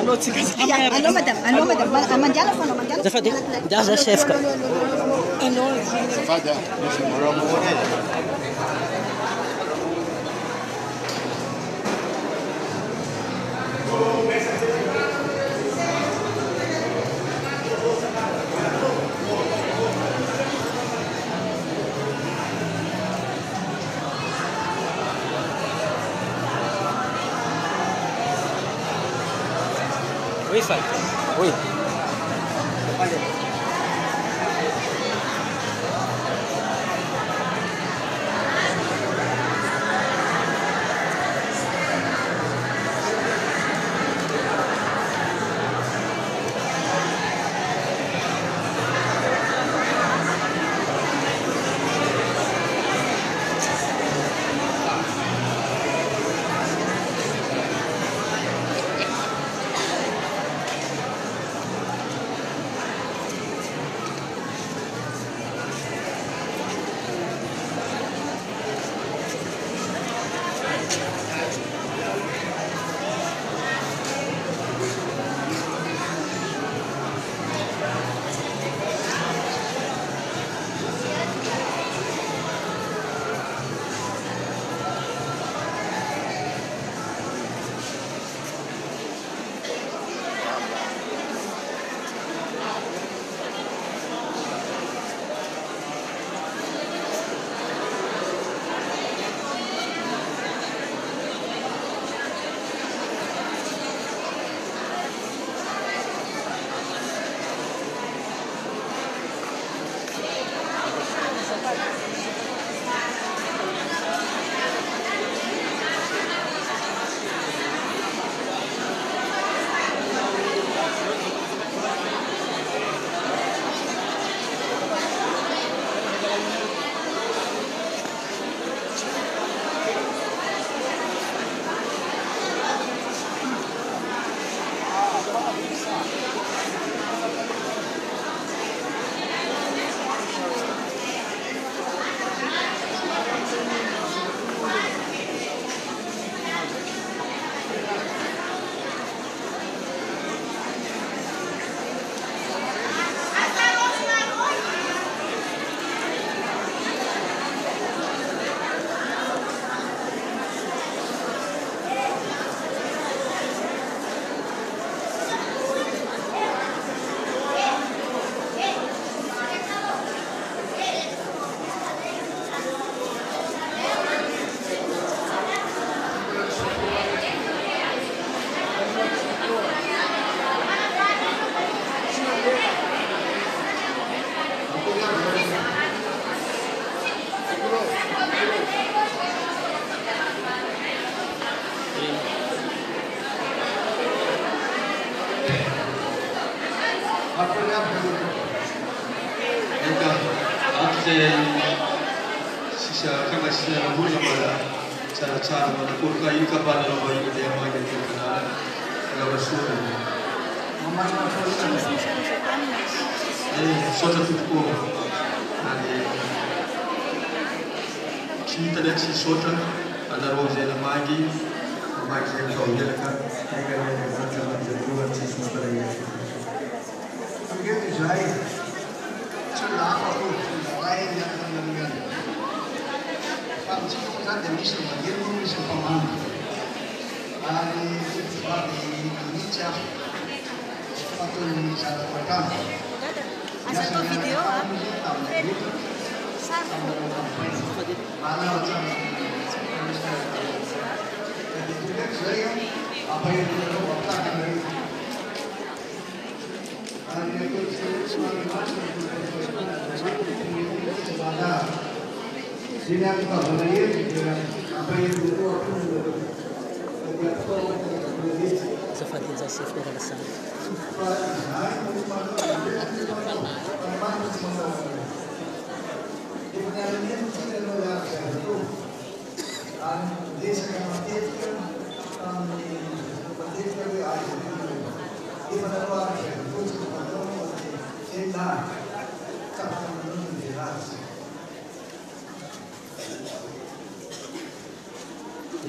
Allô, madame. Allô, madame. Mandiano, mandiano. Zafadi, da chefka. Zafada, Oui, ça. Oui. Zafadi za chefka da sala.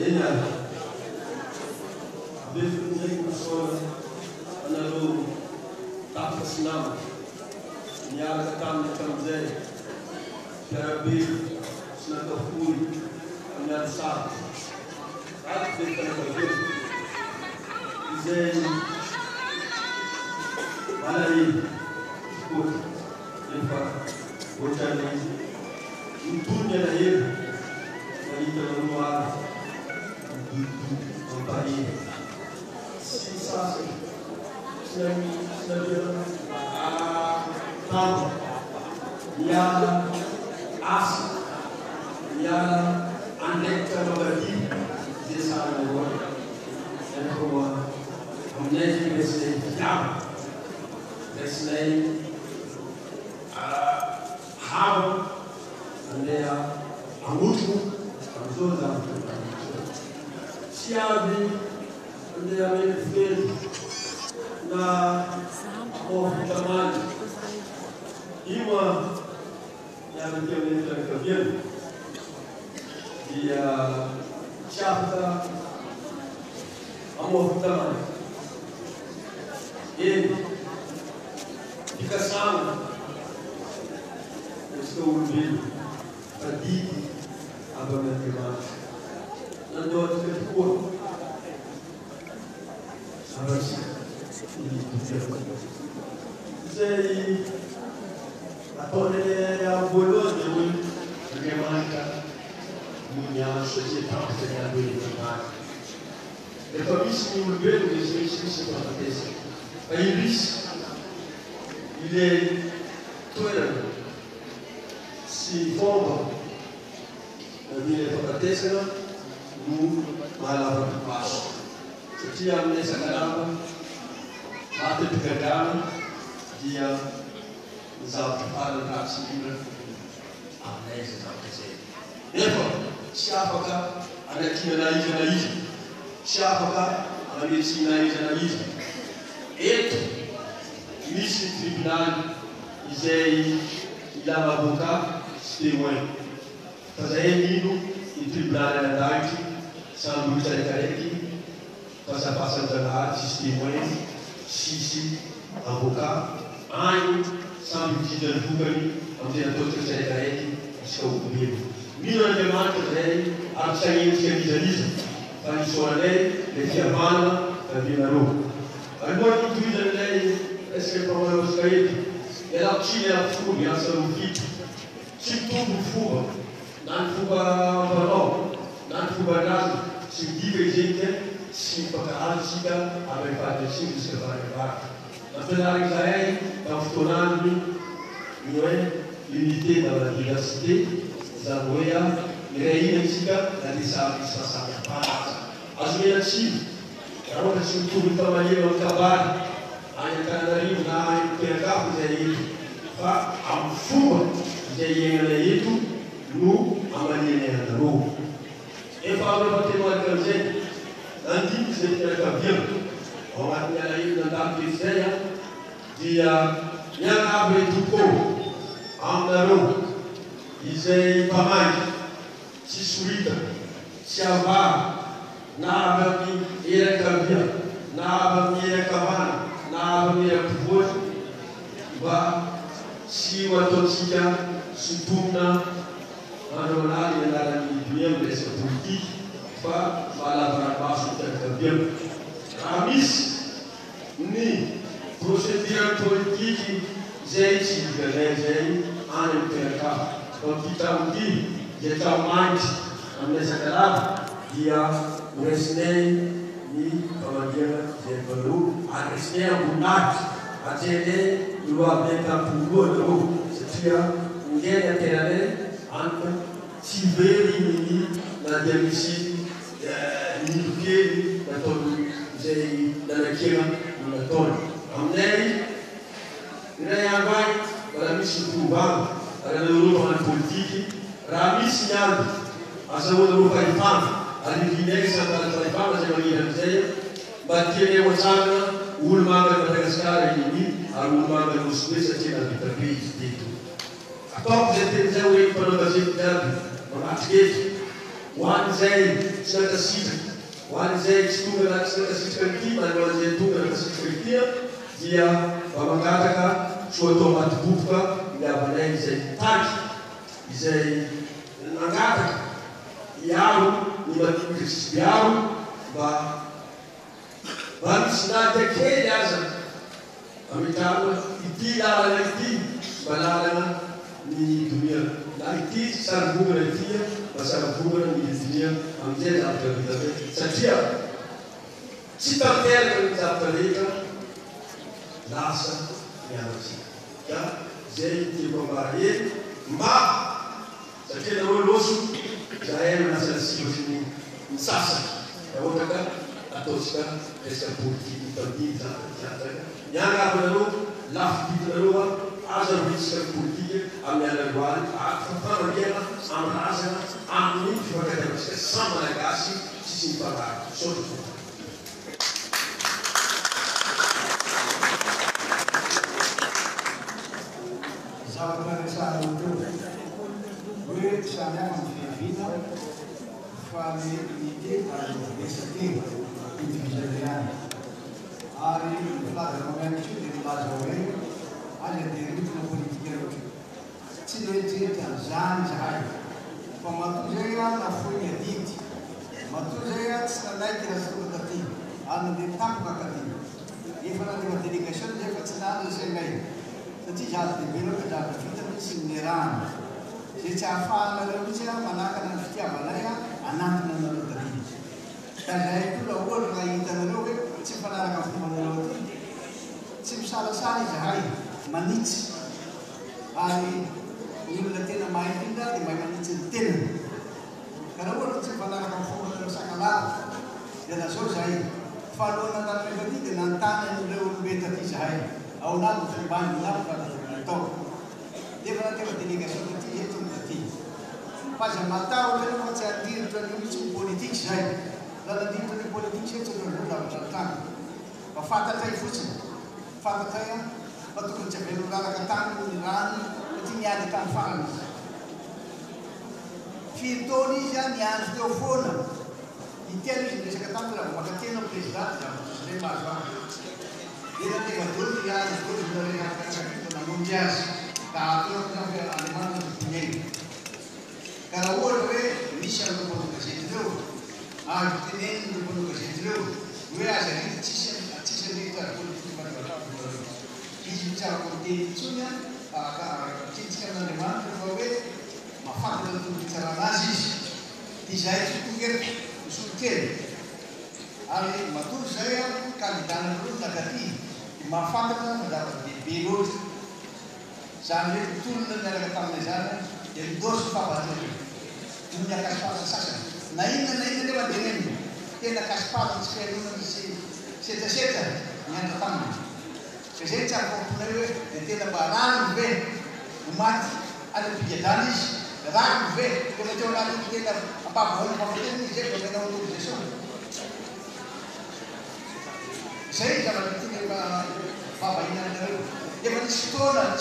Ella, desde que sinama niaraka tamin'ny tamin'izay fiarabe sy nataofory amin'ny ady sarotra aty zay fanakavelo izay malahelo koty efa ohatrany mitony alahelo mahita manomary mampahelo sy sasany tamu niala asa niala andraikitra mabadi zay sarany ahoana ianako aminay zay resinay fitiava resinay hava andeha amotroko amizao zavatra tsy avy andeha ameny fely na fitamany ima niavy teo amin'ny fianakaviana dia tsy afaka amoa-fitamany eny fikasana antsika olombelo fa didy avy amin'ny Andriamanitra nandoa atsika tokoa avatsika zay ataonay voalohany hoe Andriamanitra no niandro satria tampoka zay niandro hoe Andriamanitra rehefa misy ny olombelo misy fahafatesana fa irisy ile toerana sy fomba mila fahafatesana no mahalavaka maso satria aminay sakalava matetikagana dia ny zavatra farany ratsy indrindra aminay zay zavatra zay nefa tsy afaka anakinana izy na izy tsy afaka anametsina izy na izy eto misy tribunaly izay ilava avocat sy témoin fa zay nino ny tribunaly an-dahitry samby tsaraikaraiky fahasapasan-janahary sisy témoin sisy avocat agny samby mitidany vokany amizay ataotsika tsaraikaraiky isika olombelo mino Andriamanitra zay ary tsagnenitsika mizaniza fa nisoanay le fiavana avinareo alohan'ny toizan'ilay eske mpamanaosika eto ialako tsy mialako fomba miasa ro fito tsy mitombo ny fomba na ny fomba mpanao na ny fomba andrazy tsy midika izenike tsy mifakarazo tsika amin'ny fahadratsiny isika varavara nampianariny zahay tamin'ny fotoanany ny hoe unité dans la diversité zany hoe a mirahina isika na le samy misy fahasamihafanaza azo mena tsiny raha ohatra tsy mitombo ny famaneno amin'ny kabary any Antananarivo na any Toerakafo izay eto fa amin'ny fomba izay iainanay eto no amanenay anareo efa amrefa temoarika amizay nandiniky zay fianakaviana ao agnatin'ny alahelo nandamiko izay a dia miangavo etoko aminareo izay mpamangy tsy sorita tsy avary na avy amin'ny erakavia na avy amin'ny erakavana na avy amin'ny erampivoatra mba tsy ho ataotsika sotomina androanaly ianaran'ny dunia amin'ny resaka politiky fa mahalavarabaso ny fianakaviana raha misy ny procédure politiky zay tsy diganay zay any amin'ny Toerakafo fa mpitamody zay tamangy aminay sakalava dia horesinay ny famandiana zay valo ary resinay ambonahitra ajenay loabe tampoloana ro satria ngeny ateranay anka tsy very ny na dia misy nilokely nataony zay nanakena no nataony aminay iray andro agny raha misy mitovana ary anareo magnano politiky raha misy ny andro azahoana ro fahefana ary vinay santana fahefana zay magnina amizay mba tianay hoatsangana olo mangany Madagasikara iny ary olo mangany Osbe satria navitabe izy teto ataoko zay tenizay hoe mpanao gazety aby manatriketo hoan'izay tsy nakasitraka hoan'izay tsy tonga anaty tsy nakasitraka nyty manao an'izay tonga nakasitraka ity dia mangataka soa atao anaty bokoka miavanay izay taky izay nangataka iaro ny matoditsy biaro mba misy nadia kely aza amitana ity lalana ity mba lalana ny donia na ity sarivongana ity mba sarivongana ny donia amin'izay zavatra vita be satria tsy tanteraka ny zavatra rehetra lasa mianatsika ka zay tiako ambara eny mba satria nareo loso zahay manasa sivatry ny sasany da ohatra ka ataotsika resaka politiky family zavatra miangavanareo lafo vitinareo aza vitsika politike amin'ny alaroany famariana amin'ny razana amin'ny fifankatiavatsika samy malagasy tsisy mifanary sotro zavatra resahana teo hoe samihafa mifevina fa ny unité ary resake individualiany ary milaza mameanatio dia milaza hoe aza dia ritina politika loatra tsy noejery an'izany zahay fa matoa zay a nafoy ny adidy matoa zay a tsy nanaiky raha taty ary nandeha tampoka katy efa nandeha délégation zay fa tsy nany zay ngay satria zaza dehibe loatra zavatra vita mitsy ny rano zay tsy ahafahanareo mitsy a manakana ny fitiavanay a anatiny anareo taty ka zahay koa la ohatra raha hitanareo hoe tsy mifanaraka amin'ny fombanareo aty tsy misalasala zahay manitsy ary ny olona tena mahay indrindra dia mahay manitsy ny tenany ka raha ohatra tsy mifanaraka amin'ny fombanareo sakalala dia lazao zahay fahalohana anatiny aty dia nantany an'ireo olobe taty zahay ao nabo fombany nabo atao dia fa nateva délégation taty zay tony taty fa za matao tena fa tsy andiritra ny mitsy politique zay la nandiritra ny politique zay tsy nolo zavatra tany fa fantatray fotsiny fantatray a fa tokony tsy avelo lalaka tany ny rano satria niady tany farany fitony izy a niandro teo foana itelo izy resaka tany raha makatena président zay mahazo azy dia nateva dolo niandro dolo nareakakakito namonjy azy ka atao alemana nytineny ka raha ohatra hoe misy amin'ny lombon'ny gazety reo ary teneny ny lombon'ny gazety reo hoe aza rity tsisy ritra politique manavatavoreo izy mitsara komiteny itsony a tsitsika amin'andriamanitra fa hoe mafantatra tony fitsarana azy izy dia zahay tsy tongeriko misoloteny ary matory zay a kandidanareo nakaty mafantatra mazava dehibe loatra zany hoe tolona miaraka taminay zany dia midosy fahavateo no miakasipala sasany na inona nefa deneny tena kasipala tsy fiainona misy setrasetra miandra taminy ka zay tsy akomponay hoe dia tena mba rano ve no maty any ampigadana izy rano ve ko nateo anaty tena ampavoana fafateny izy zay mba menao autorisation zay zavatra tena efa vavahinanareo efa nisy fotoana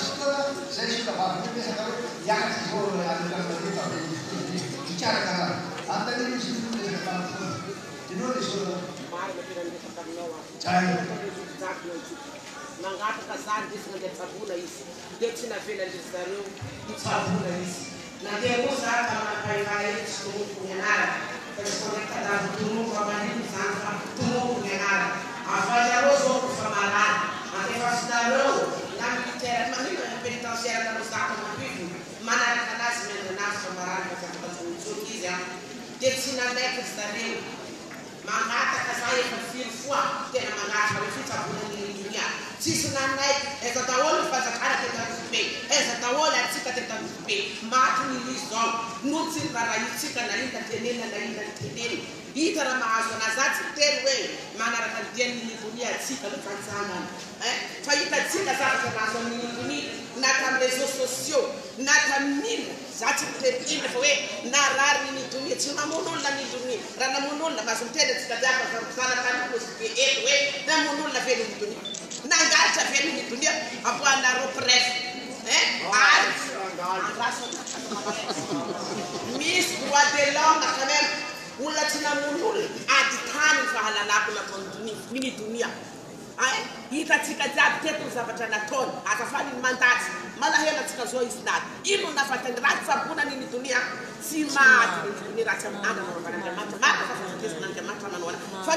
zay soka vavynresaka hoe hiakatsy zao arefa mikarakaraha antaniny izy resaka tamfoana dinao le zao nangataka zany izy nandeha tsavona izy dia tsy navelandry zareo itsavona izy nandeha koa za tamanakaivay tsy tomoko ny anaraka fa tsy konekadavy tomoko amaniny zany fa tomoko ny anaraka afazareo zao kofa malany antefasinareo na militaire manino pénitentiaire nanao zaka mapivo manaraka anazy menanazy fa marany fa afakatsonitsoky izy a dia tsy nanaiky zareo mangataka za efa firy fois tena mangataka hoe fitsavona ny dunia tsisy nanaiky eza daholo fazakana tetanizibe eza daholo atsika tetanizibe maty ny izy zao no tsy rarahitsika na inda tenena na inda teneny hita raha mahazo anazy teny hoe manaraka ny dian'ny dunia atsika lo fanjanany fa hitatsika zavatra mahazo amin'ny dunia na tamin'ny réseaux sociaux na tamin'ino za tsy miteina fa hoe narary ny dunia tsy namon'olona ny dunia raha namon'olona mahazo mitendra tsika jiaby zanakanyposbe eto hoe namon'olona velo ny dunia nangalitra velo ny dunia amboanareo pref ary misy droit de l'homme quand même olona tsy namon'olona ady tany ny fahalalako nataony dunia ny dunia hitantsika jiaby teto ny zavatra nataony azafany ny mandatsy malahelo antsika zao izy naty ino nafatany ratsy sabona niny donia tsy maty niny donia ratsy amin'andranovan'andriamanitra maka fa fahatezin'andriamanitra manoana fa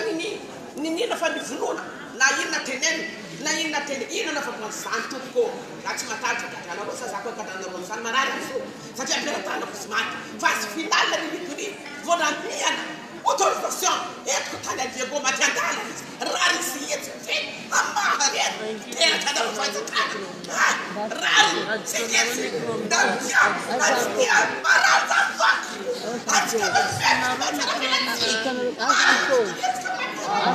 ninina fa nivonona na inona teneny na inona teny inona famoazany tompoko raha tsy mataritra gadrana roa sazako gadrana roa am'izany marary am'zo satria amperatranako sy maty fa sy finalina niny donia voanamiana autorisation entiko tany adiego matiandala izy rary sy etsy fe amahareto teraka nafafaitsakana rary sy etsy damia atia maraza vaky atika Ang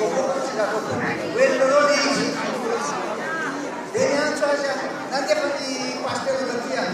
Quello lo dici. Nanti akan dipastel nanti ya.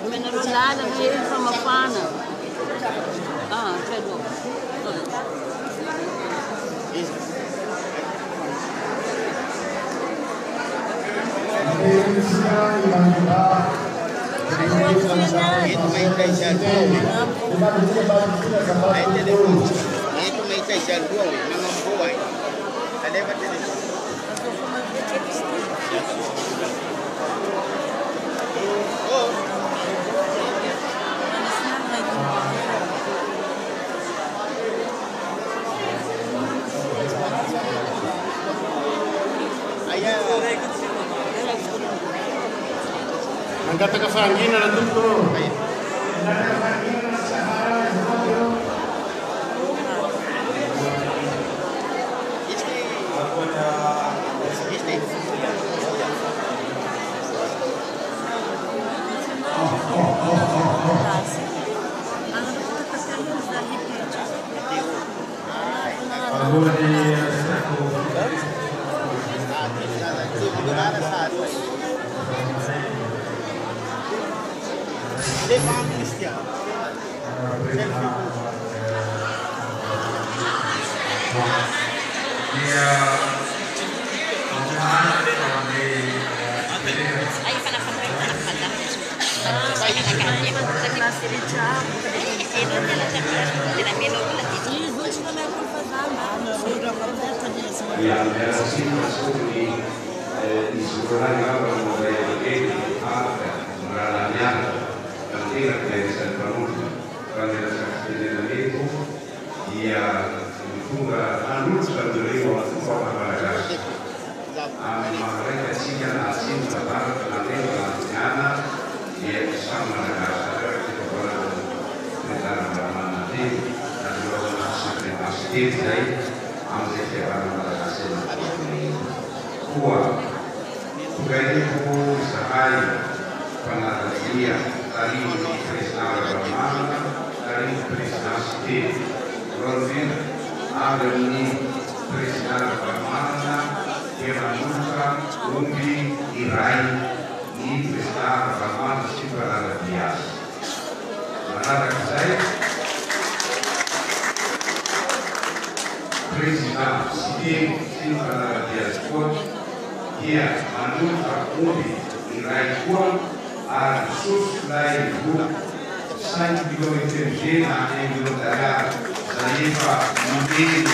Menerulada mesmo para uma pana. Ah, credo. Angkat ke Fangina na tuto. Nella situazione di sicurezza vorrei la mia partita che è sempre molto quando la castelletto dia cultura annuncia dove la forma ragazzi ma ragazzi la sinta parte la lingua e siamo ragazzi perché per la manati la loro assistenza Ambil sekarang pada hasil kuat, bukannya ku sahai pengasia dari Krishna Brahmana dari Krishna Siti, Rodin ada ini Krishna Brahmana Kemanuka Umbi Irai ini Krishna Brahmana Sibarada Bias. Mana saya Krishna Siti Sibarada Bias pun dia Manuka Umbi Irai pun ada sus lain pun saya juga interjena yang berdarah saya pak mungkin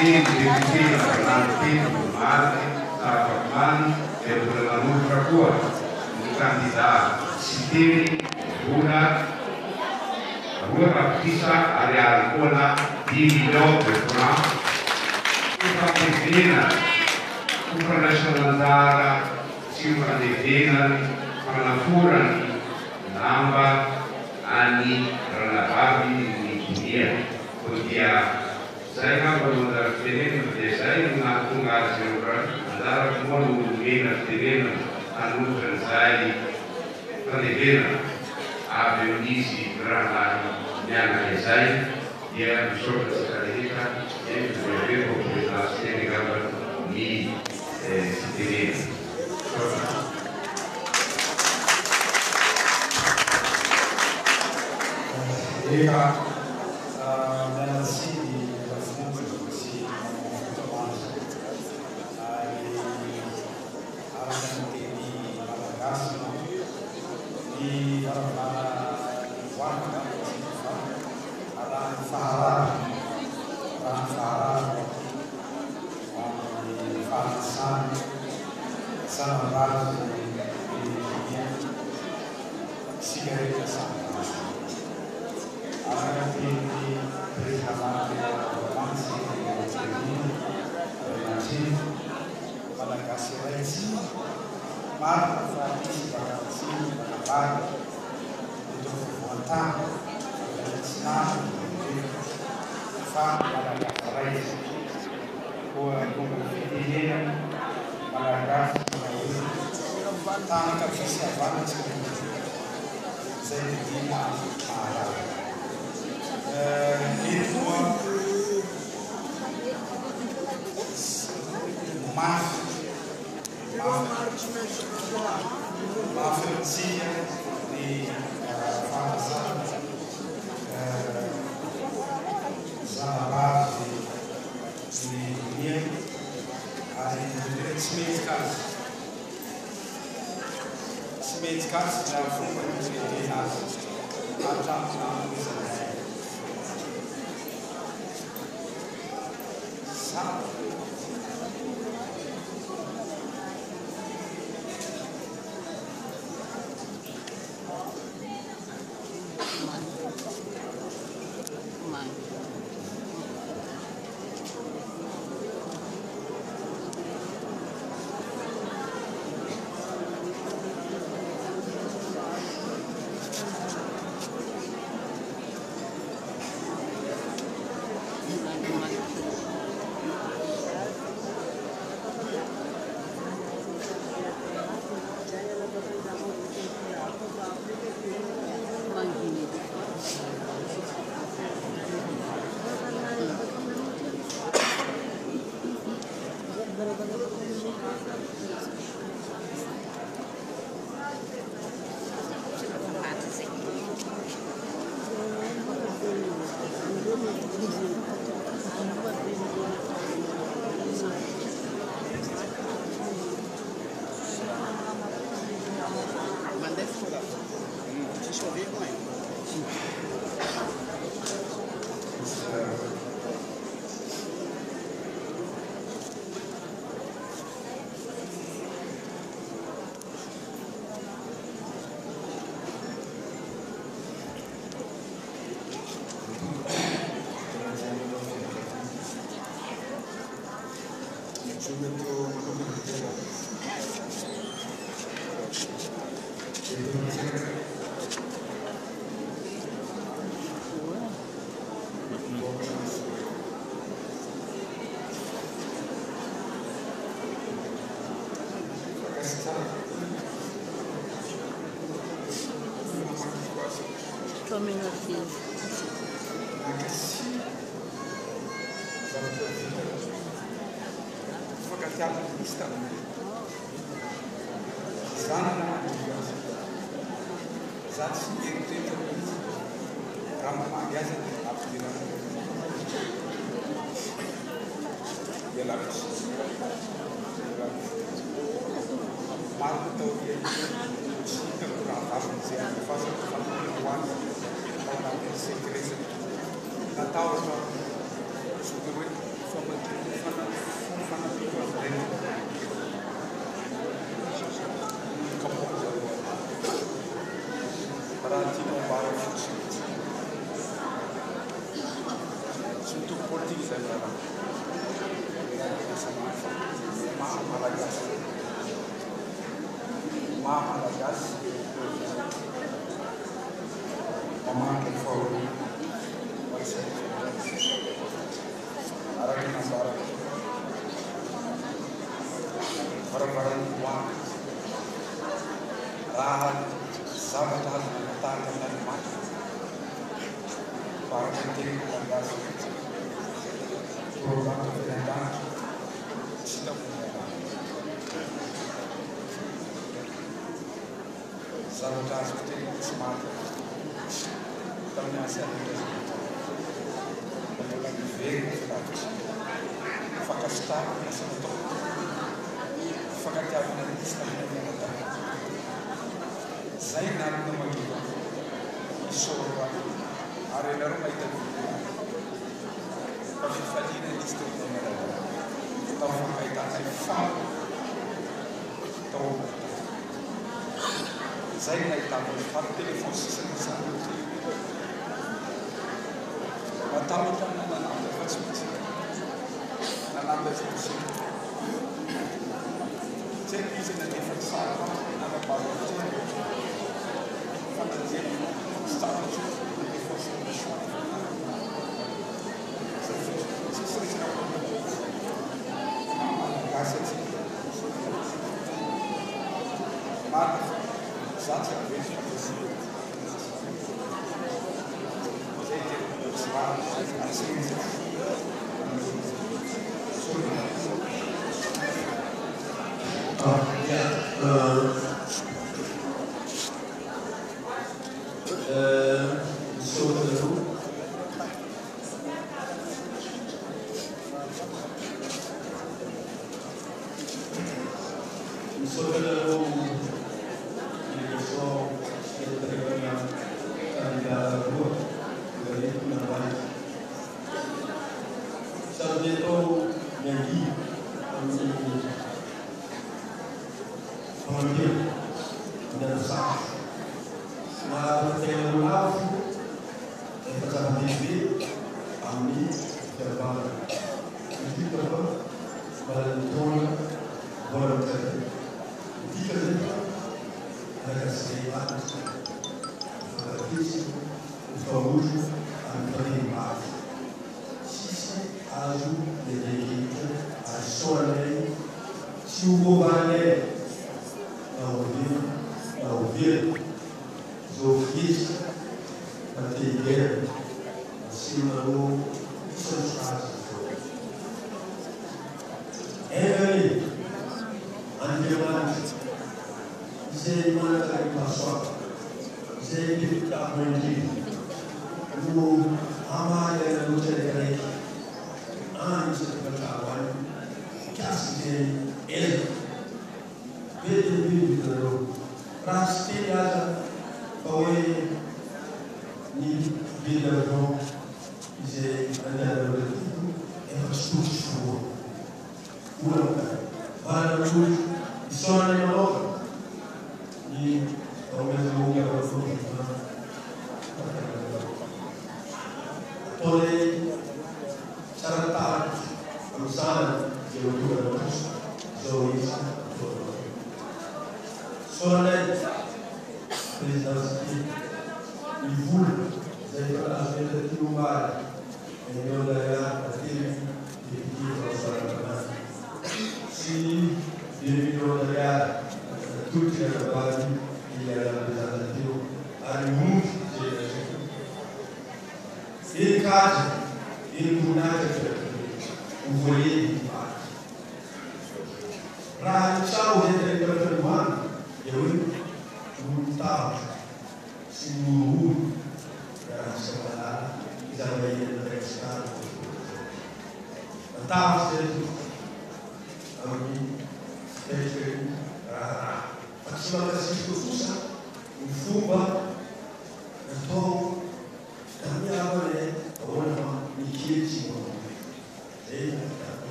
nanti mati tapaman yang berlalu kuat bukan tidak sendiri guna bisa area guna di bidang berkurang kita berbeda bukan sementara siapa berbeda pelakuran nambah ani relapabi di dunia dia saya kan benar ini saya mengaku nggak seorang adalah semua dunia ini anu terjadi pendidikan abdisi berada yang saya dia bisa sekali yang berbeda komunitas yang digambar di sini. Jika dalam sini berfungsi untuk masuk di arahan tinggi Madagaskar di warga ada Farah di Farsan sama baru di sigaret sama. Anak ini três camadas de romance, relativo, Malagasy Reis, Marco Francisco Bacalcini, Bacalhau, Doutor Fontana, Ensinado, Fábio Malagasy Reis, como Fideleira, Malagasy Reis, Tanta Fiscavana, Zedina, Mara. Lisboa, uma franquia de Farmazan, Zanabá, de Miel, de Smetskas, já foi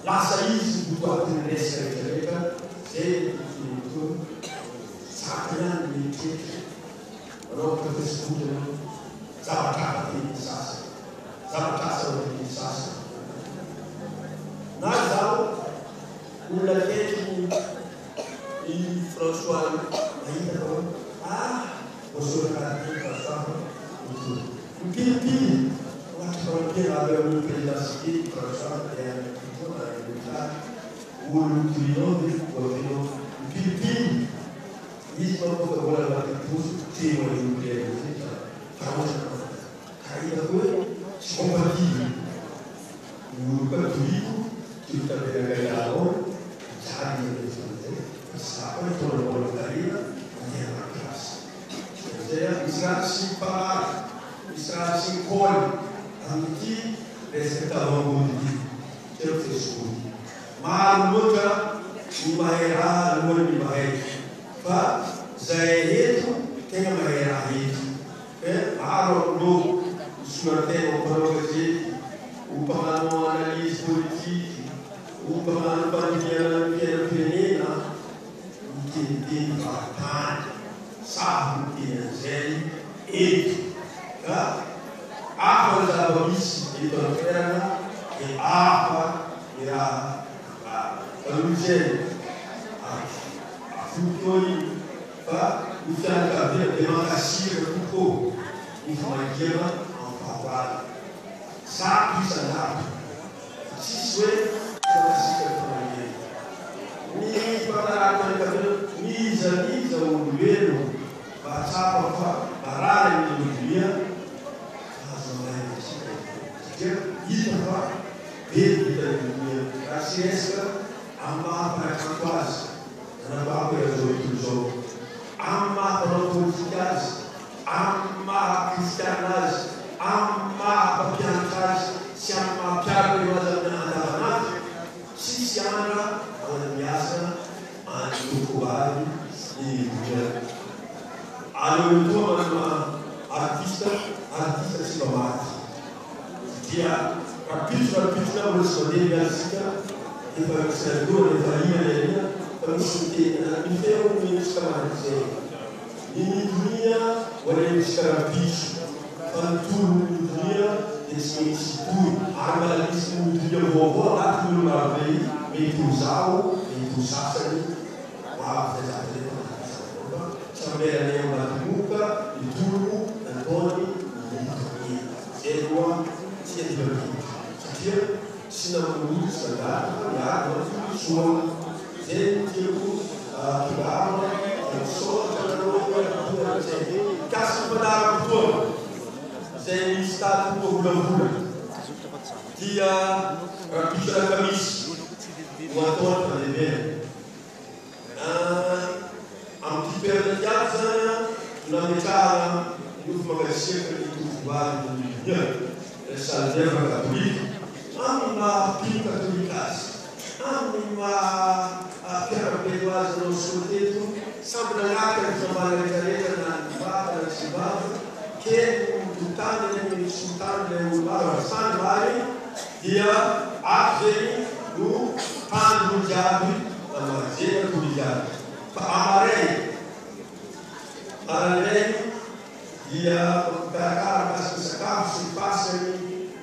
Laça isso, Tua tendenza ricerca, se tu sappiano di te, non per studiare, sabatata di sassa, sabatata di sassa. Nasal, una legge di François Maïdaro, posso fare il Pilipili, wakati abbiamo preso il processo un trilogi governò il Pilipili, gli sono vuole la più tema in cui caida quello compatibile un cattolico che sta per gaiato sa di sa poi torna alla carriera e alla classe Israel si colhe anche respettava un po' di certo scudo ma l'uotra mi mahera l'uotra mi mahera fa zaeto che mi mahera hit aro lo sulla quello che un po' analisi politica un po' bandiera piena di fattare sabe e apa da babis itu terkena e apa ya aluje futoi pa utan kabir demokrasi ko informasinya en faveur ça plus ça si souhait demokrasi ko ni para kabir ni za umbelo baca barang di dunia itu apa beda di dunia rasiesa amma para kantuas dan apa yang zoito amma para politikas amma kristianas amma papiantas siapa piago yang ada anak si siapa orang biasa anu kubari di dunia Allora, artista si va dia capito vuol scoprire la sita e per essere due le famiglie per sentire mi fermo mi scamarse in dunia vuole scarabisci fantu in dunia e si tu arma la lista in dunia vuoi la tu non avevi mi tu usavo e tu sassari wow esatto sampai ada yang muka, ditunggu, dan Tony, Edward, dia diberi. Dia senang menulis segala, ya, semua, dia tiru, kebara, dan soal kalau kasih pada betul, saya start bulan-bulan. Dia bicara Kamis, waktu pandemi. Amtiperdiazana na metà l'ultima versione di Tufvari di Mignone, la Salvera Cattolica, anima più cattolicas, anima più peduasa non solteto, sempre la che trovare le carriere nella Nivada, nella Sibata, che tutt'anni nel sultano del Urbano, San Vari, dia Ageni, lu, Pan Giabi, la Marzena Tuligiabi. Amarei dia berkata sesekap si pasani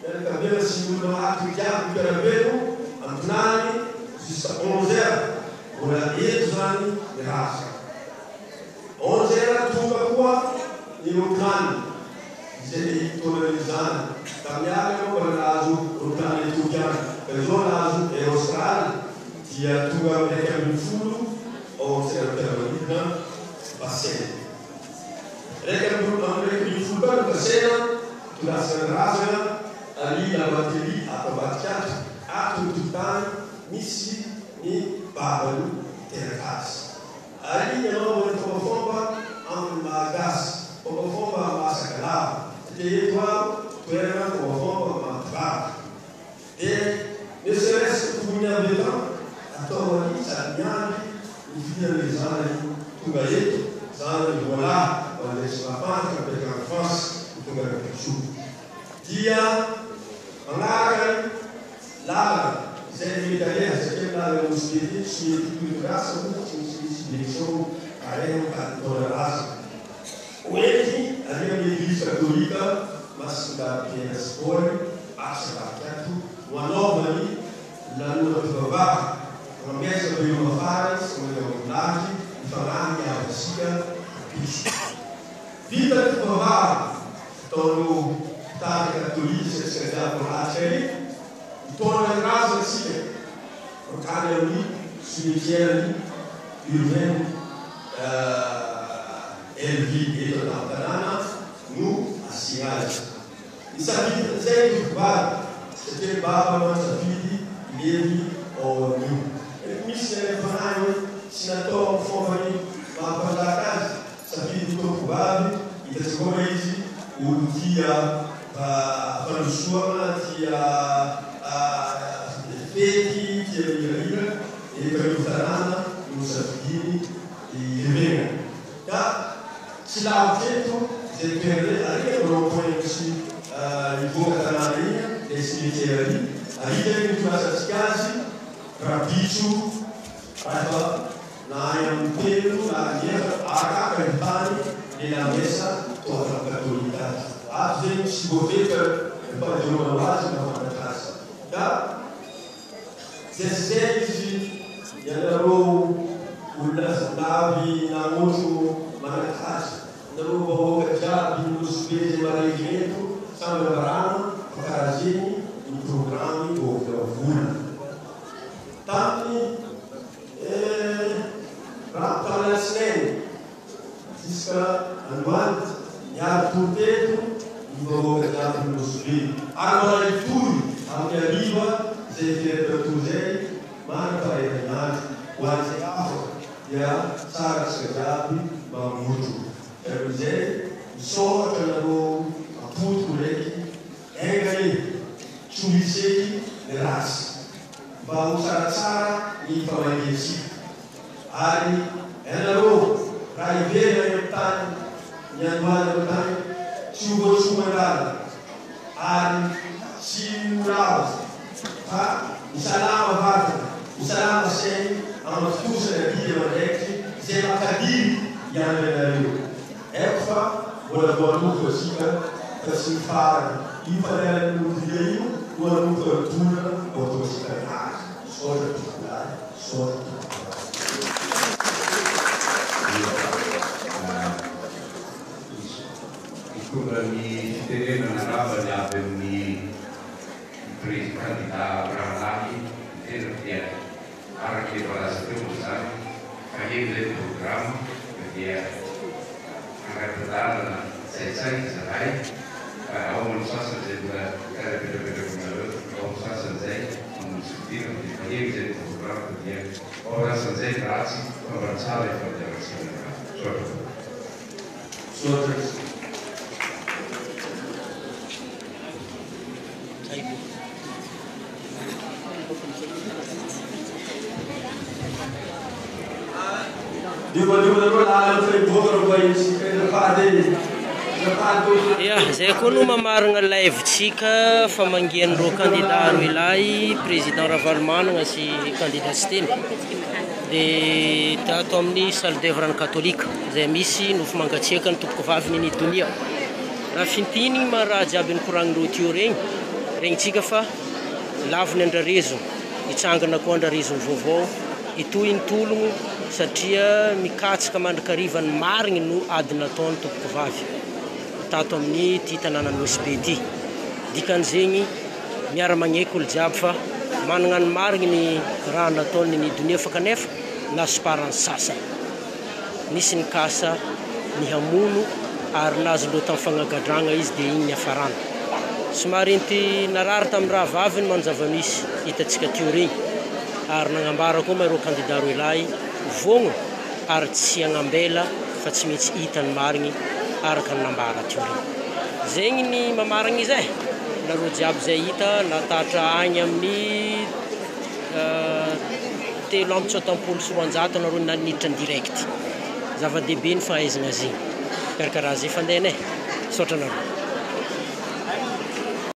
dan kabila si mulai jam berbeda antara sisa 11 mulai Israel berasa 11 tujuh kuat di Ukraina jadi toleransi kami akan berlalu Ukraina itu jangan berlalu Australia dia tujuh mereka berfulu ou será terrorismo passeio. Mereka berfulkan passeio, tulah serasa ali na bateria atau bacat atau tutan misi ni babalu terkas. Ali yang boleh pemofomba am gas, pemofomba masa kalah. Jadi itu tuerna pemofomba mantap. Nesse punya betul atau wali sanyali finalizare un galletto, sale voilà, quando si va parte per la France, un galletto su. Dia, magari, la zay italien satria na mosquety sy rasa sy direction arena canton rasa hoenty alea amin'ny église catholique masinda piena sport asakakiato manaovany lanona fivavaha mamesa be mafara sy manavolagy mifanahy avasika pisy vita fivavaha ataonao tany catholique satria diaponatsy mitona raza sika makany amin'ny cimetière urbaine Elvi eto an-tanàna no asia azy. Nisafidy zay tovovavy satria baba mansafidy levy ao amin'io. Misy fanahy tsy natao amin'ny fombany mampanjaka azy safidy tovovavy hitantsika izy olo tia fanosoana tia fety tia mihirahira efa io tanàna no safidiny iremena. Da tsy lavitra eto zay toerana arika rond-point sy ivoaka tanàna iny le cimetière iny arika iny tonasatsika azy rabitso rehefa na any amin'ny telo na nefa arakaka ny tany le lamesa tohatra katolika azy ato zegny tsy voafetra fahajonao azy na fantakazy da zay izy ianareo olona lavy namoso manakazy nareo vahoaka jiaby nosy be zay maregnento samby avarana fakarazeny ny programme vola tamin'ny raha tamina sinainy jusqu'à androany niary torteto ny vahoaka jiaby nosy be ary manay tory amin'ny ariva zay firetrato zay mana fahaizanazy ho an'izay afaka dia tsara tsika jiaby mamoto amizay misoratra nareo apotoko raiky aigany tsy ho hiseky ny rasy mba ho tsaratsara ny famaingesika ary ianareo raha iverina eny amin'ny tany ny andohany amin'ny tany tsy ho voatsomandala ary tsy molava fa misalama vatana misalama sainy amin'ny fitosana adia mandraikitry zay makadiry ianareo eko fa mbola voanoko asika fa tsy mifarany io fanelany modia io voanoko atona voatosika nazy sotra tokolay sotra Itulah ni fiterena na raba ni abe ni candidat orang lagi itu dia arah kita itu besar kami beli program dia akan bertahan selesai awal masa juga kalau beda-beda mengalir awal masa selesai mensudir dia jadi program dia orang selesai berhasil orang salah pada suatu Ya, zay koa no mamaragna live-tsika famangian'ireo candidat roa ilay président Ravalomanana sy candidat Siteny dia ato amin'ny salle d'œuvre ny katolika zay misy nofo mangatsiaka ny tompoko vaviny ny donia raha fintiny raha jiaby nikoragnin'ireo teo regnitsika fa laviny andrarezo hitsangana koa andrarezony vaovao itoy ny tologno satria mikatsaka mandrakariva ny marigny no ady nataony tompoko vavy tato amin'ny ty tanàna nosy be ty dikan'izegny miara-magneky olo jiaby fa managna ny marigny ny raha nataony ny donia fa kanefa nasoparany sasany nisy ny kasa ny hamono ary nazo loa tamin'ny fagnagadragna izy dia igny ny hafarana somary inty narary tamin'ny raha vaviny manjava-misy hitatsika teo regny ary nagnambara koa maireo candidat roa ilay vogno ary tsy agnambela fa tsy metsy hita ny marigny araka ny nambara teo regny zegny ny mamaragna izy nareo jiaby zay hita natatra agny amin'ny 380 sy 400 nareo naniditra ny direct zava-dehibe ny fahaizana zegny karakaraha zay fandehana sotra nareo